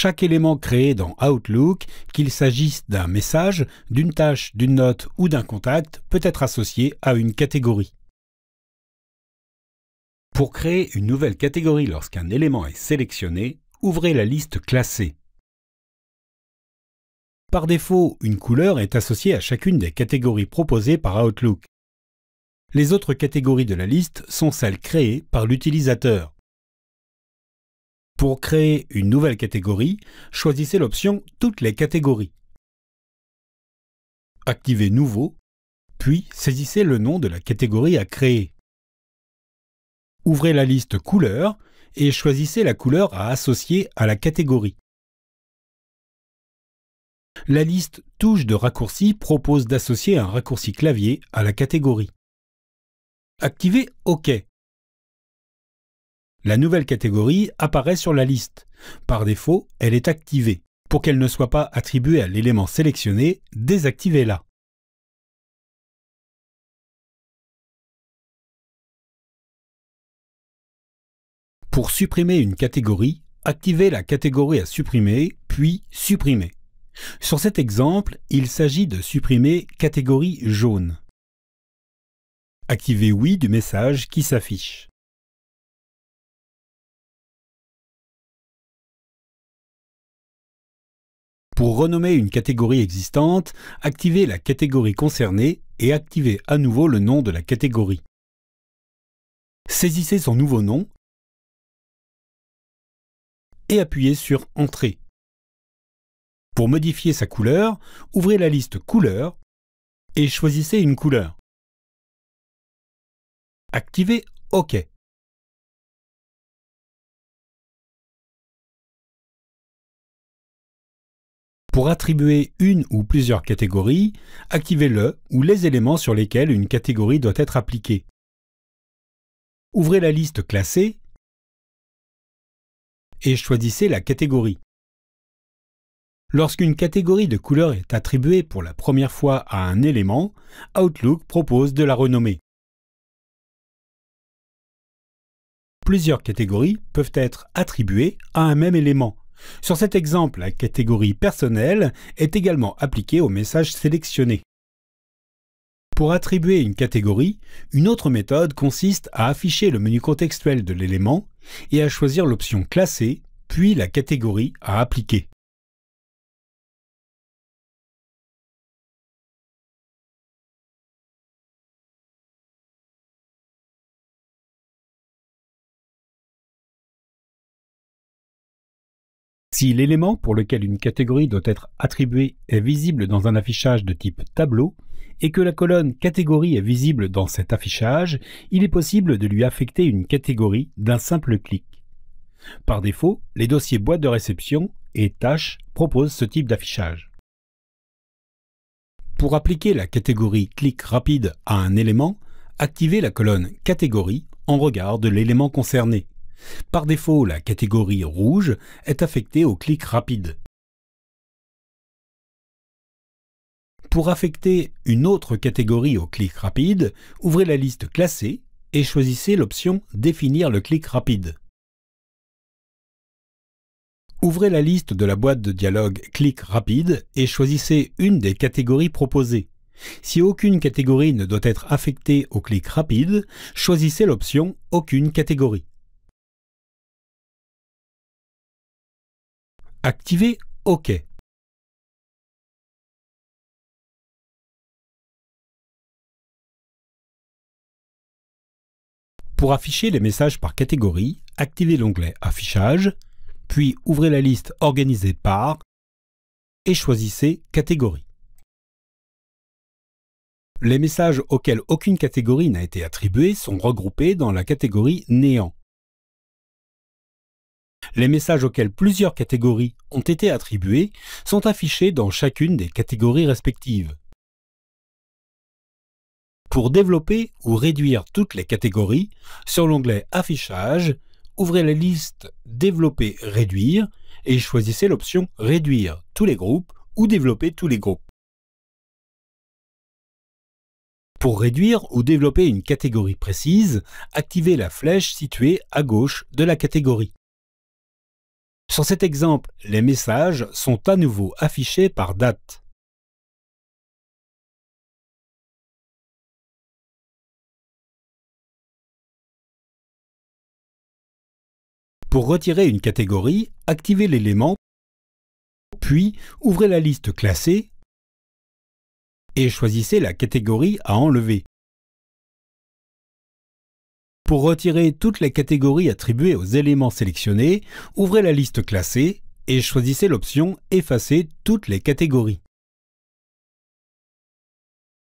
Chaque élément créé dans Outlook, qu'il s'agisse d'un message, d'une tâche, d'une note ou d'un contact, peut être associé à une catégorie. Pour créer une nouvelle catégorie lorsqu'un élément est sélectionné, ouvrez la liste classée. Par défaut, une couleur est associée à chacune des catégories proposées par Outlook. Les autres catégories de la liste sont celles créées par l'utilisateur. Pour créer une nouvelle catégorie, choisissez l'option « Toutes les catégories ». Activez « Nouveau », puis saisissez le nom de la catégorie à créer. Ouvrez la liste « Couleurs » et choisissez la couleur à associer à la catégorie. La liste « Touches de raccourci » propose d'associer un raccourci clavier à la catégorie. Activez « OK ». La nouvelle catégorie apparaît sur la liste. Par défaut, elle est activée. Pour qu'elle ne soit pas attribuée à l'élément sélectionné, désactivez-la. Pour supprimer une catégorie, activez la catégorie à supprimer, puis Supprimer. Sur cet exemple, il s'agit de supprimer catégorie jaune. Activez Oui du message qui s'affiche. Pour renommer une catégorie existante, activez la catégorie concernée et activez à nouveau le nom de la catégorie. Saisissez son nouveau nom et appuyez sur Entrée. Pour modifier sa couleur, ouvrez la liste Couleurs et choisissez une couleur. Activez OK. Pour attribuer une ou plusieurs catégories, activez le ou les éléments sur lesquels une catégorie doit être appliquée. Ouvrez la liste Classée et choisissez la catégorie. Lorsqu'une catégorie de couleur est attribuée pour la première fois à un élément, Outlook propose de la renommer. Plusieurs catégories peuvent être attribuées à un même élément. Sur cet exemple, la catégorie personnel est également appliquée au message sélectionné. Pour attribuer une catégorie, une autre méthode consiste à afficher le menu contextuel de l'élément et à choisir l'option Classer, puis la catégorie à appliquer. Si l'élément pour lequel une catégorie doit être attribuée est visible dans un affichage de type tableau et que la colonne catégorie est visible dans cet affichage, il est possible de lui affecter une catégorie d'un simple clic. Par défaut, les dossiers boîte de réception et tâches proposent ce type d'affichage. Pour appliquer la catégorie clic rapide à un élément, activez la colonne catégorie en regard de l'élément concerné. Par défaut, la catégorie rouge est affectée au clic rapide. Pour affecter une autre catégorie au clic rapide, ouvrez la liste Classée et choisissez l'option Définir le clic rapide. Ouvrez la liste de la boîte de dialogue Clic rapide et choisissez une des catégories proposées. Si aucune catégorie ne doit être affectée au clic rapide, choisissez l'option Aucune catégorie. Activez OK. Pour afficher les messages par catégorie, activez l'onglet Affichage, puis ouvrez la liste Organisée par et choisissez Catégorie. Les messages auxquels aucune catégorie n'a été attribuée sont regroupés dans la catégorie Néant. Les messages auxquels plusieurs catégories ont été attribués sont affichés dans chacune des catégories respectives. Pour développer ou réduire toutes les catégories, sur l'onglet Affichage, ouvrez la liste Développer, réduire et choisissez l'option Réduire tous les groupes ou Développer tous les groupes. Pour réduire ou développer une catégorie précise, activez la flèche située à gauche de la catégorie. Sur cet exemple, les messages sont à nouveau affichés par date. Pour retirer une catégorie, activez l'élément, puis ouvrez la liste classée et choisissez la catégorie à enlever. Pour retirer toutes les catégories attribuées aux éléments sélectionnés, ouvrez la liste classée et choisissez l'option « Effacer toutes les catégories ».